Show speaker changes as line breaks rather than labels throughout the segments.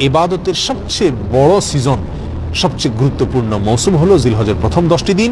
ইবাদতের সবচেয়ে বড় সিজন, সবচেয়ে গুরুত্বপূর্ণ মৌসুম হলো জিলহজের প্রথম 10টি দিন।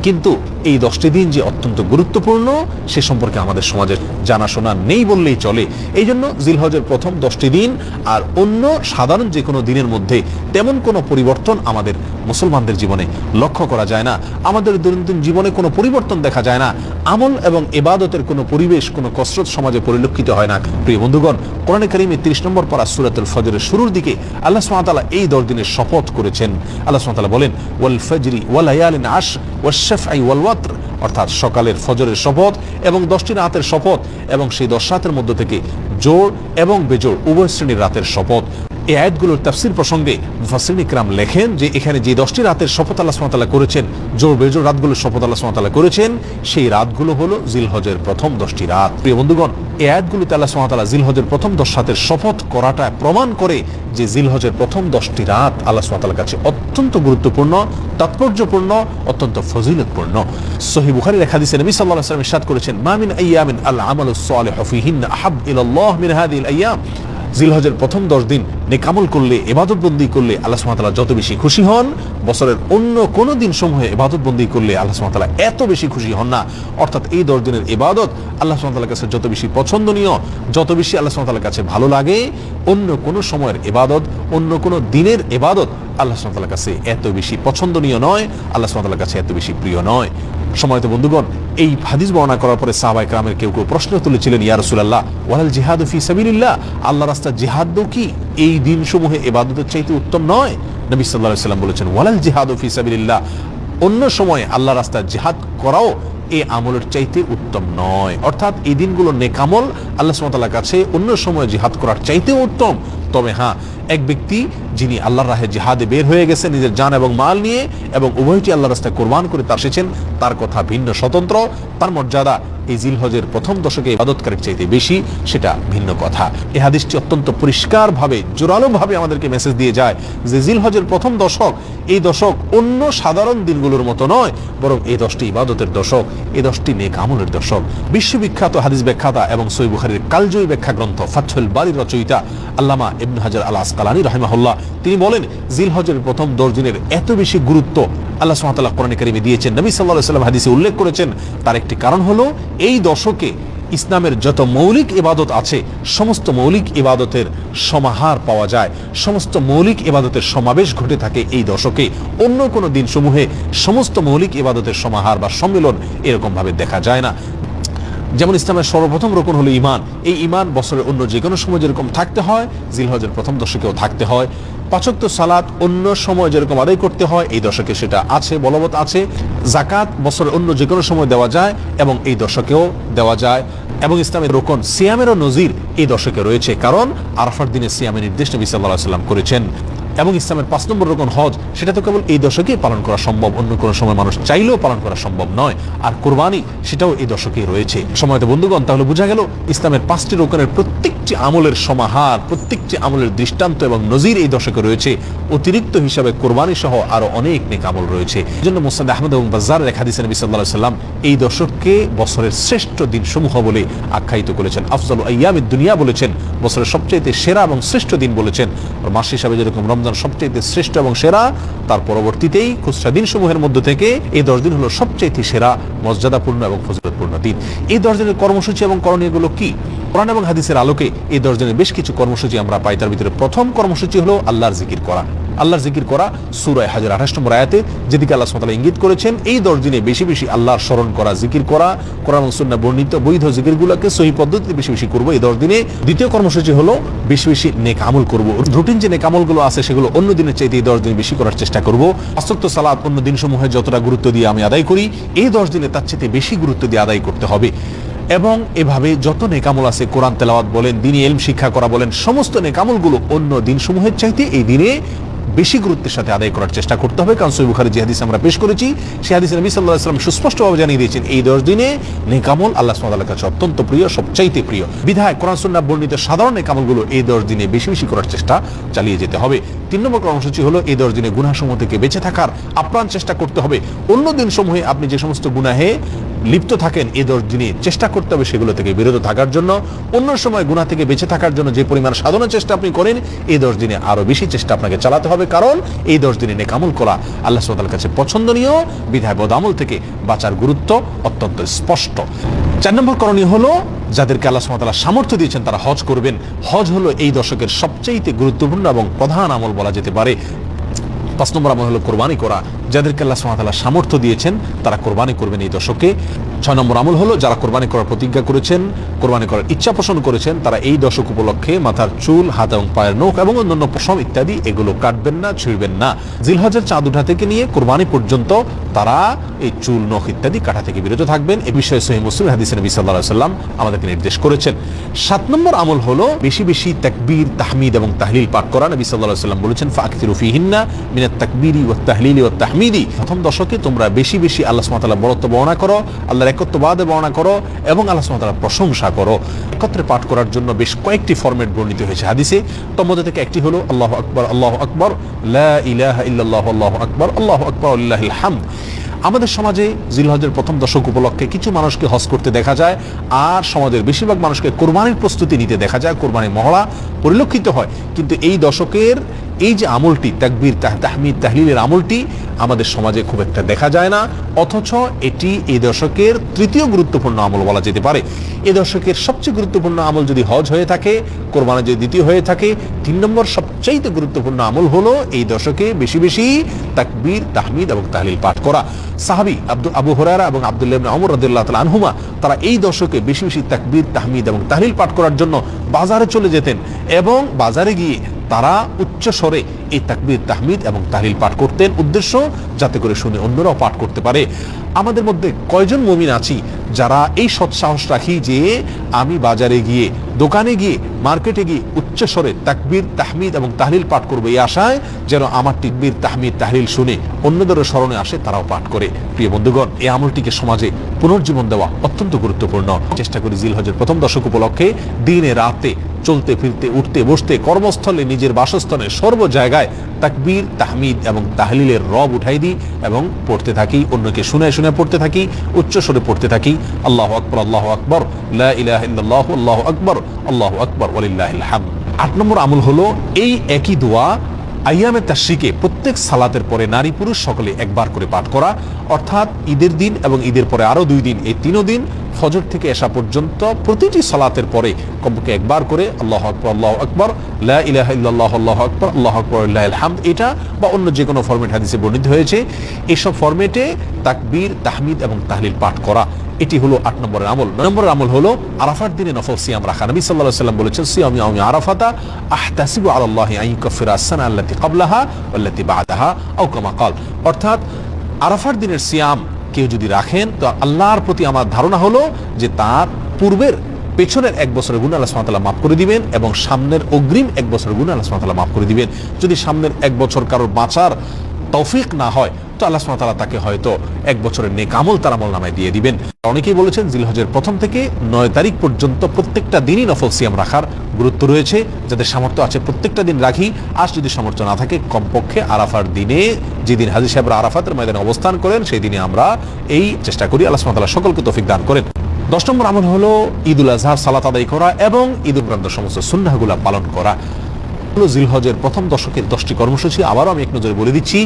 কিন্তু এই 10টি দিন যে অত্যন্ত গুরুত্বপূর্ণ সে সম্পর্কে আমাদের সমাজে জানাশোনা নেই বললেই চলে। এই জন্য জিলহজের প্রথম 10টি দিন আর অন্য সাধারণ যে কোনো দিনের মধ্যে তেমন কোনো পরিবর্তন আমাদের মুসলমানদের জীবনে লক্ষ্য করা যায় না। আমাদের দৈনন্দিন জীবনে কোনো পরিবর্তন দেখা যায় না। আমল এবং ইবাদতের কোনো পরিবেশ, কোনো কসরত সমাজে পরিলক্ষিত হয় না। প্রিয় বন্ধুগণ, কোরআনে কারিমে 30 নম্বর পারা সূরাতুল ফজরের শুরুর দিকে আল্লাহ সুবহানাহু ওয়া তাআলা এই 10 দিনের শপথ করেছেন। আল্লাহ সুবহানাহু ওয়া তাআলা বলেন, ওয়াল ফাজরি ওয়া লায়ালিন আশর ওয়াশ-শাফঈ ওয়াল ওয়াতর, অর্থাৎ সকালের ফজরের শপথ এবং 10টি রাতের শপথ, এবং সেই 10 রাতের মধ্য থেকে জোড় এবং বেজোড় উভয় শ্রেণীর রাতের শপথ। এই আয়াতগুলোর তাফসীর প্রসঙ্গে মুফাসসিরিন ইকরাম লেখেন যে এখানে যে 10টি রাতের শপথ আল্লাহ সুবহানাহু ওয়া তাআলা করেছেন, জোড় বেজোড় রাতগুলোর শপথ আল্লাহ সুবহানাহু ওয়া তাআলা করেছেন, সেই রাতগুলো হলো জিলহজের প্রথম 10টি রাত। প্রিয় বন্ধুগণ, এই আয়াতগুলোতে আল্লাহ সুবহানাহু ওয়া তাআলা জিলহজের প্রথম 10 রাতের শপথ করাটা প্রমাণ করে যে জিলহজের প্রথম 10টি রাত আল্লাহ সুবহানাহু ওয়া তাআলার কাছে অত্যন্ত গুরুত্বপূর্ণ, তাৎপর্যপূর্ণ, অত্যন্ত ফজিলতপূর্ণ। সহিহ বুখারীর এক হাদিসে নবী সাল্লাল্লাহু আলাইহি ওয়াসাল্লাম ইরশাদ করেছেন, মা মিন আইয়ামিন আল আমালুস সালিহু ফীহিন্না আহাব ইলাল্লাহ মিন হাযিহিল আইয়াম। জিলহজের প্রথম 10 দিন নেক আমল করলে, ইবাদত বন্দি করলে আল্লাহ সুবহানাহু ওয়া তাআলা যত বেশি খুশি হন, বছরের অন্য কোনো দিন সমূহে ইবাদত বন্দি করলে আল্লাহ সুবহানাহু ওয়া তাআলা এত বেশি খুশি হন না। অর্থাৎ এই 10 দিনের ইবাদত আল্লাহ সুবহানাহু ওয়া তাআলার কাছে যত বেশি পছন্দনীয়, যত বেশি আল্লাহ সুবহানাহু ওয়া তাআলার কাছে ভালো লাগে, অন্য কোনো সময়ের ইবাদত, অন্য কোনো দিনের ইবাদত আল্লাহ সুবহানাহু ওয়া তাআলার কাছে এত বেশি পছন্দনীয় নয়, আল্লাহ সুবহানাহু ওয়া তাআলার কাছে এত বেশি প্রিয় নয়। সম্মানিত বন্ধুগণ, এই হাদিস বর্ণনা করার পরে সাহাবায়ে কেরামের কেউ কেউ প্রশ্ন তুলেছিলেন, ইয়া রাসূলুল্লাহ ওয়ালাল জিহাদু ফি সাবিলিল্লাহ, আল্লাহর রাস্তায় জিহাদ কি এই দিনসমূহে ইবাদতের চাইতে উত্তম নয়? নবী সাল্লাল্লাহু আলাইহি ওয়াসাল্লাম বলেছেন, ওয়ালাল জিহাদু ফি সাবিলিল্লাহ, অন্য সময় আল্লাহর রাস্তায় জিহাদ করাও এই আমলের চাইতে উত্তম নয়। অর্থাৎ এই দিনগুলো নেক আমল আল্লাহ সুবহানাহু ওয়া তাআলার কাছে অন্য সময় জিহাদ করার চাইতেও উত্তম। তবে হ্যাঁ, এক ব্যক্তি যিনি আল্লাহর রাহে জিহাদে বের হয়ে গেছেন নিজের জান এবং মাল নিয়ে, এবং উভয়টি আল্লাহর রাস্তায় কোরবান করে তা এসেছেন, তার কথা ভিন্ন, স্বতন্ত্র। তার মর্যাদা এই জিলহজের প্রথম দশকে ইবাদতকারীর চাইতে বেশি, সেটা ভিন্ন কথা। এই হাদিসটি অত্যন্ত পরিষ্কারভাবে, জোরালোভাবে আমাদেরকে মেসেজ দিয়ে যায় যে জিলহজের প্রথম দশক, এই দশক অন্য সাধারণ দিনগুলোর মতো নয়, বরং এই 10টি ইবাদতের দশক, এই 10টি নেক আমলের দশক। বিশ্ববিখ্যাত হাদিস ব্যাখ্যাতা এবং সহিহ বুখারীর কালজয়ী ব্যাখ্যা গ্রন্থ ফাথহুল বারীর রচয়িতা আল্লামা ইবনে হাজার আল আসকালানী রাহিমাহুল্লাহ তিনি বলেন, জিলহজের প্রথম 10 দিনের এত বেশি গুরুত্ব আল্লাহ সুবহানাহু ওয়া তাআলা কোরআনে কারিমে দিয়েছেন, নবী সাল্লাল্লাহু আলাইহি ওয়াসাল্লাম হাদিসে উল্লেখ করেছেন। তার একটি কারণ হলো এই দশকে ইসলামের যত মৌলিক ইবাদত আছে, সমস্ত মৌলিক ইবাদতের সমাহার পাওয়া যায়, সমস্ত মৌলিক ইবাদতের সমাবেশ ঘটে থাকে এই দশকে। অন্য কোনো দিনসমূহে সমস্ত মৌলিক ইবাদতের সমাহার বা সম্মিলন এরকম ভাবে দেখা যায় না। যেমন ইসলামের সর্বপ্রথম রকম হলো ঈমান। এই ঈমান বছরের অন্য যে কোনো সময় যেরকম থাকতে হয়, জিলহজের প্রথম দশকেও থাকতে হয়। 5 ওয়াক্ত সালাত অন্য সময় যেরকম আদায় করতে হয়, এই দশকে সেটা আছে, বলবৎ আছে। যাকাত বছরের অন্য যে কোনো সময় দেওয়া যায় এবং এই দশকেও দেওয়া যায়। এবং ইসলামের রোকন সিয়ামেরও নজির এই দশকে রয়েছে, কারণ আরাফার দিনে সিয়ামের নির্দেশ নবী সাল্লাল্লাহু আলাইহি ওয়াসাল্লাম করেছেন। এবং ইসলামের 5 নম্বর রকম হজ, সেটা তো কেবল এই দশকেই পালন করা সম্ভব, অন্য কোনো সময় মানুষ চাইলেও পালন করা সম্ভব নয়। আর কুরবানি, সেটাও এই দশকেই রয়েছে। সময়ত বন্ধুগণ, তাহলে বোঝা গেল ইসলামের 5টি রকমের প্রত্যেকটি আমলের সমাহার, প্রত্যেকটি আমলের দৃষ্টান্ত এবং নজির এই দশকে রয়েছে। অতিরিক্ত হিসাবে কুরবানি সহ আরো অনেক নেক আমল রয়েছে। এই জন্য মুসনাদ আহমদ এবং বাজ্জারের এক হাদিসে নবী সাল্লাল্লাহু আলাইহি ওয়াসাল্লাম এই দশককে বছরের শ্রেষ্ঠ দিনসমূহ বলে আখ্যায়িত করেছেন। আফজালু আইয়ামিদ দুনিয়া বলেছেন, বছরের সবচেয়ে সেরা এবং শ্রেষ্ঠ দিন বলেছেন। আর মাস হিসাবে যেরকম রমজান সবচেয়ে শ্রেষ্ঠ এবং সেরা, তার পরবর্তীতেই খুচরা দিনসমূহের মধ্য থেকে এই 10 দিন হলো সবচেয়ে সেরা, মর্যাদাপূর্ণ এবং ফজিলতপূর্ণ দিন। এই 10 দিনের কর্মসূচি এবং করণীয়গুলো কি? কোরআন এবং হাদিসের আলোকে এই 10 দিনের বেশ কিছু কর্মসূচি আমরা পাই। তার ভিতরে প্রথম কর্মসূচি হলো আল্লাহর জিকির করা। আল্লাহর জিকির করা সূরা হাজর 28 নম্বর আয়াতে যেদিকে আল্লাহ সুবহানাহু ওয়া তাআলা ইঙ্গিত করেছেন, এই 10 দিনে বেশি বেশি আল্লাহর স্মরণ করা, জিকির করা, কোরআন এবং সুন্নাহ বর্ণিত বৈধ জিকিরগুলোকে সহিহ পদ্ধতিতে বেশি বেশি করব এই 10 দিনে। দ্বিতীয় কর্মসূচি হলো বেশি বেশি নেক আমল করব। রুটিন যে নেক আমলগুলো আছে সেগুলো অন্য দিনের চাইতে এই 10 দিন বেশি করার চেষ্টা করব। 5 ওয়াক্ত সালাত অন্য দিনসমূহে যতটা গুরুত্ব দিয়ে আমি আদায় করি, এই 10 দিনে তার চাইতে বেশি গুরুত্ব দিয়ে আদায় করতে হবে। এবং এভাবে যত নেকামল আছে, কোরআন তেলাওয়াত বলেন, দ্বীনি ইলম শিক্ষা করা বলেন, সমস্ত নেকামলগুলো অন্য দিনসমূহের চাইতে এই দিনে বেশি গুরুত্বের সাথে আদায় করার চেষ্টা করতে হবে। কারণ সহিহ বুখারী যে হাদিস আমরা পেশ করেছি, সেই হাদিসে নবী সাল্লাল্লাহু আলাইহি ওয়াসাল্লাম সুস্পষ্টভাবে জানিয়ে দিয়েছেন এই 10 দিনে নেকামল আল্লাহ সুবহানাহু ওয়া তাআলার কাছে অত্যন্ত প্রিয়, সবচাইতে প্রিয়। বিধায় কোরআন সুন্নাহ বর্ণিত সাধারণ নেকামলগুলো এই 10 দিনে বেশি বেশি করার চেষ্টা চালিয়ে যেতে হবে। 3 নম্বর কর্মসূচি হলো এই 10 দিনে গুনাহসমূহ থেকে বেঁচে থাকার আপ্রাণ চেষ্টা করতে হবে। অন্য দিনসমূহে আপনি যে সমস্ত গুনাহে লিপ্ত থাকেন, এই 10 দিনে চেষ্টা করতে হবে সেগুলো থেকে বিরত থাকার জন্য। অন্য সময় গুনাহ থেকে বেঁচে থাকার জন্য যে পরিমাণ সাধনার চেষ্টা আপনি করেন, এই 10 দিনে আরো বেশি চেষ্টা আপনাকে চালাতে হবে, কারণ এই 10 দিনে নেক আমল করা আল্লাহ সুবহানাহু ওয়া তাআলার কাছে পছন্দনীয়। বিধায় বদ আমল থেকে বাঁচার গুরুত্ব অত্যন্ত স্পষ্ট। 4 নম্বর করণীয় হলো যাদেরকে আল্লাহ সুবহানাহু ওয়া তাআলা সামর্থ্য দিয়েছেন তারা হজ করবেন। হজ হলো এই দশকের সবচেয়ে গুরুত্বপূর্ণ এবং প্রধান আমল বলা যেতে পারে। 5 নম্বর আমল হলো কোরবানি করা। যাদেরকে আল্লাহ সুবহানাহু ওয়া তাআলা সামর্থ্য দিয়েছেন তারা কোরবানি করবেন এই দশকে। 6 নম্বর আমল হলো যারা কোরবানি করার প্রতিজ্ঞা করেছেন, কোরবানি করার ইচ্ছা পোষণ করেছেন, তারা এই দশক উপলক্ষে মাথার চুল, হাত এবং পায়ের নখ এবং অন্যান্য পশম ইত্যাদি এগুলো কাটবেন না, ছিঁড়বেন না। জিলহজের চাঁদ ওঠা থেকে নিয়ে কোরবানি পর্যন্ত তারা এই চুল, নখ ইত্যাদি কাটা থেকে বিরত থাকবেন। এ বিষয়ে সহিহ মুসলিম হাদিসে নবী সাল্লাল্লাহু আলাইহি ওয়াসাল্লাম আমাদেরকে নির্দেশ করেছেন। 7 নম্বর আমল হলো বেশি বেশি তাকবীর, তাহমিদ এবং তাহলিল পাঠ করা। নবী সাল্লাল্লাহু আলাইহি ওয়াসাল্লাম বলেছেন ফাকতিরু ফিহিন্না মিনাত তাকবীরি ওয়াত তাহলিলি ওয়াত তাহমিদি। প্রথম দশকে তোমরা বেশি বেশি আল্লাহ সুবহানাহু ওয়া তাআলার বড়ত্ব বর্ণনা করো, আল্লাহর একত্ববাদ বর্ণনা করো এবং আল্লাহ সুবহানাহু ওয়া তাআলার প্রশংসা করো। একত্রে পাঠ করার জন্য বেশ কয়েকটি ফরম্যাট বর্ণিত হয়েছে হাদিসে। তোর মধ্যে থেকে একটি হলো আল্লাহু আকবার, আল্লাহু আকবার, লা ইলাহা ইল্লাল্লাহু, আল্লাহু আকবার, আল্লাহু আকবার, লিল্লাহিল হামদ। আমাদের সমাজে জিলহজের প্রথম দশক উপলক্ষে কিছু মানুষকে হজ করতে দেখা যায়, আর সমাজের বেশিরভাগ মানুষকে কোরবানির প্রস্তুতি নিতে দেখা যায়, কোরবানির মহড়া পরিলক্ষিত হয়। কিন্তু এই দশকের এই যে আমলটি, তাকবীর, তাহমিদ, তাহলিলের আমলটি আমাদের সমাজে খুব একটা দেখা যায় না, অথচ এটি এই দশকের তৃতীয় গুরুত্বপূর্ণ আমল বলা যেতে পারে। এই দশকের সবচেয়ে গুরুত্বপূর্ণ আমল যদি হজ হয়ে থাকে, কোরবানি যদি দ্বিতীয় হয়ে থাকে, 3 নম্বর সবচেয়ে গুরুত্বপূর্ণ আমল হলো এই দশকে বেশি বেশি তাকবীর, তাহমিদ এবং তাহলিল পাঠ করা। সাহাবী আবু হুরায়রা এবং আব্দুল্লাহ ইবনে ওমর রাদিয়াল্লাহু তাআলা আনহুমা তারা এই দশকে বেশি বেশি তাকবীর, তাহমিদ এবং তাহলিল পাঠ করার জন্য বাজারে চলে যেতেন এবং বাজারে গিয়ে তারা উচ্চ স্বরে এই তাকবীর, তাহমিদ এবং তাহলিল পাঠ করতেন, উদ্দেশ্য যাতে করে শুনে অন্যরাও পাঠ করতে পারে। আমাদের মধ্যে কয়জন মুমিন আছি যারা এই সৎসাহস রাখি যে আমি বাজারে গিয়ে, দোকানে গিয়ে, মার্কেটে গিয়ে উচ্চ স্বরে তাকবীর, তাহমিদ এবং তাহলিল পাঠ করবো, এই আশায় যেন আমার তাকবীর, তাহমিদ, তাহলিল শুনে অন্যদেরও স্মরণে আসে, তারাও পাঠ করে। প্রিয় বন্ধুগণ, এই আমলটিকে সমাজে পুনর্জীবন দেওয়া অত্যন্ত গুরুত্বপূর্ণ। চেষ্টা করি জিলহজের প্রথম দশক উপলক্ষে দিনে রাতে চলতে ফিরতে, উঠতে বসতে, কর্মস্থলে, নিজের বাসস্থানে, সর্ব জায়গায় তাকবীর, তাহমিদ এবং তাহলিলের রব উঠাই দিই এবং পড়তে থাকি, অন্যকে শুনে শুনে পড়তে থাকি, উচ্চ স্বরে পড়তে থাকি। আল্লাহু আকবার, আল্লাহু আকবার, লা ইলাহা ইল্লাল্লাহু, আল্লাহু আকবার, আল্লাহু আকবার, ওয়ালিল্লাহিল হামদ। 8 নম্বর আমল হলো এই একই দোয়া আইয়ামে তাশরিকে প্রত্যেক সালাতের পরে নারী পুরুষ সকলে একবার করে পাঠ করা, অর্থাৎ ঈদের দিন এবং ঈদের পরে আরো 2 দিন, এই 3 দিন ফজর থেকে এশা পর্যন্ত প্রতিটি সালাতের পরে কমপক্ষে একবার করে আল্লাহু আকবার, আল্লাহু আকবার, লা ইলাহা ইল্লাল্লাহু, আল্লাহু আকবার, আল্লাহু আকবার, লিল্লাহিল হামদ, এটা বা অন্য যে কোনো ফরম্যাট হাদিসে বর্ণিত হয়েছে, এসব ফরম্যাটে তাকবীর, তাহমিদ এবং তাহলিল পাঠ করা। এটি হলো 8 নম্বরের আমল। 9 নম্বরের আমল হলো আরাফার দিনে নফল সিয়াম রাখা। নবী সাল্লাল্লাহু আলাইহি ওয়াসাল্লাম বলেছেন সিয়াম ইয়াউমি আরাফাতা আহতাসিবু আলাল্লাহি আন ইউকাফিরা আস-সানা আল্লাতী ক্বাবলাহা ওয়াল্লাতী বা'দাহা আও কামা ক্বাল। অর্থাৎ আরাফার দিনের সিয়াম কেউ যদি রাখেন তো আল্লাহর প্রতি আমার ধারণা হলো যে তার পূর্বের, পেছনের 1 বছরের গুনাহ আল্লাহ সুবহানাহু ওয়া তাআলা মাফ করে দিবেন এবং সামনের অগ্রিম 1 বছরের গুনাহ আল্লাহ সুবহানাহু ওয়া তাআলা মাফ করে দিবেন। যদি সামনের 1 বছর কারোর বাঁচার তৌফিক না হয় তো আল্লাহ সুবহানাহু ওয়া তাআলা তাকে হয়তো 1 বছরের নেক আমল তার আমলনামায় দিয়ে দিবেন। অনেকেই বলেছেন জিলহজের 1 থেকে 9 তারিখ পর্যন্ত প্রত্যেকটা দিনই নফল সিয়াম রাখার গুরুত্ব রয়েছে। যাদের সামর্থ্য আছে প্রত্যেকটা দিন রাখি, আর যদি সামর্থ্য না থাকে কমপক্ষে আরাফার দিনে, যেদিন হাজী সাহেবরা আরাফাতের ময়দানে অবস্থান করেন সেই দিনে আমরা এই চেষ্টা করি। আল্লাহ সুবহানাহু ওয়া তাআলা সকলকে তৌফিক দান করেন। 10 নম্বর আমল হলো ঈদুল আজহার সালাত আদায় করা এবং ঈদুল ফিতরের সমস্ত সুন্নাহগুলো পালন করা। জিলহজের প্রথম দশকের 10টি কর্মসূচি আবারও আমি এক নজরে বলে দিচ্ছি।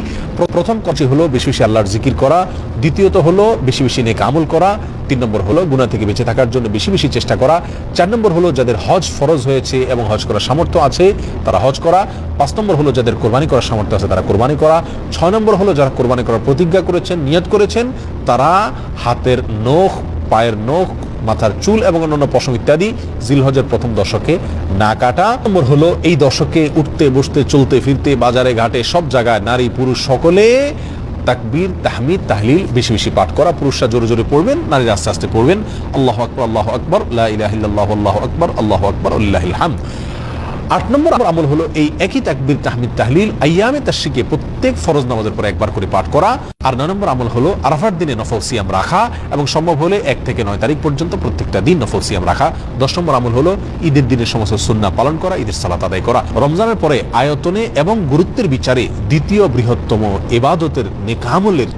প্রথম কাজটি হলো বেশি বেশি আল্লাহর জিকির করা, দ্বিতীয়ত হলো বেশি বেশি নেক আমল করা, 3 নম্বর হলো গুনাহ থেকে বেঁচে থাকার জন্য বেশি বেশি চেষ্টা করা, 4 নম্বর হলো যাদের হজ ফরজ হয়েছে এবং হজ করার সামর্থ্য আছে তারা হজ করা, 5 নম্বর হলো যাদের কোরবানি করার সামর্থ্য আছে তারা কোরবানি করা, 6 নম্বর হলো যারা কোরবানি করার প্রতিজ্ঞা করেছেন, নিয়ত করেছেন, তারা হাতের নখ, পায়ের নখ, মাথার চুল এবং অন্যান্য পশম ইত্যাদি জিলহজের প্রথম দশকে না কাটা। নম্বর হলো এই দশকে উঠতে বসতে, চলতে ফিরতে, বাজারে ঘাটে সব জায়গায় নারী পুরুষ সকলে তাকবীর, তাহমিদ, তাহলিল বেশি বেশি পাঠ করা। পুরুষরা জোরে জোরে পড়বেন, নারীরা আস্তে আস্তে পড়বেন। আল্লাহু আকবার, আল্লাহু আকবার, লা ইলাহা ইল্লাল্লাহু, আল্লাহু আকবার, আল্লাহু আকবার, লিল্লাহিল হামদ। 8 নম্বর আমল হলো এই একই তাকবীর তাহমিদ তাহলিল আইয়ামে তাশরিকে প্রত্যেক ফরজ নামাজের পরে একবার করে পাঠ করা। আর 9 নম্বর আমল হলো আরাফার দিনে নফল সিয়াম রাখা এবং সম্ভব হলে 1 থেকে 9 তারিখ পর্যন্ত প্রত্যেকটা দিন নফল সিয়াম রাখা। 10 নম্বর আমল হলো ঈদের দিনের সমস্ত সুন্নাহ পালন করা, ঈদের সালাত আদায় করা। রমজানের পরে আয়তনে এবং গুরুত্বের বিচারে দ্বিতীয় বৃহত্তম ইবাদতের নেক আমলের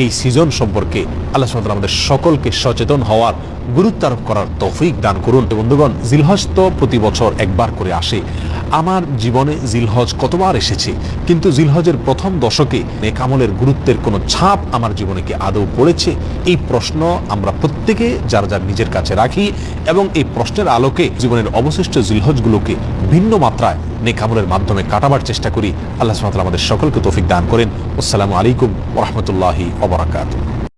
এই সিজন সম্পর্কে আল্লাহ সুবহানাহু ওয়া তাআলা আমাদের সকলকে সচেতন হওয়ার, গুরুত্ব আরোপ করার তৌফিক দান করুন। বন্ধুগণ, জিলহজ তো প্রতি বছর একবার করে আসে। আমার জীবনে জিলহজ কতবার এসেছে, কিন্তু জিলহজের প্রথম দশকে নেক আমলের গুরুত্বের কোনো ছাপ আমার জীবনে কি আদৌ পড়েছে? এই প্রশ্ন আমরা প্রত্যেকে যার যার নিজের কাছে রাখি এবং এই প্রশ্নের আলোকে জীবনের অবশিষ্ট জিলহজগুলোকে ভিন্ন মাত্রায় নেক আমলের মাধ্যমে কাটাবার চেষ্টা করি। আল্লাহ সুবহানাহু ওয়া তাআলা আমাদের সকলকে তৌফিক দান করেন। আসসালামু আলাইকুম ওয়া রাহমাতুল্লাহি ওয়া বারাকাতুহু।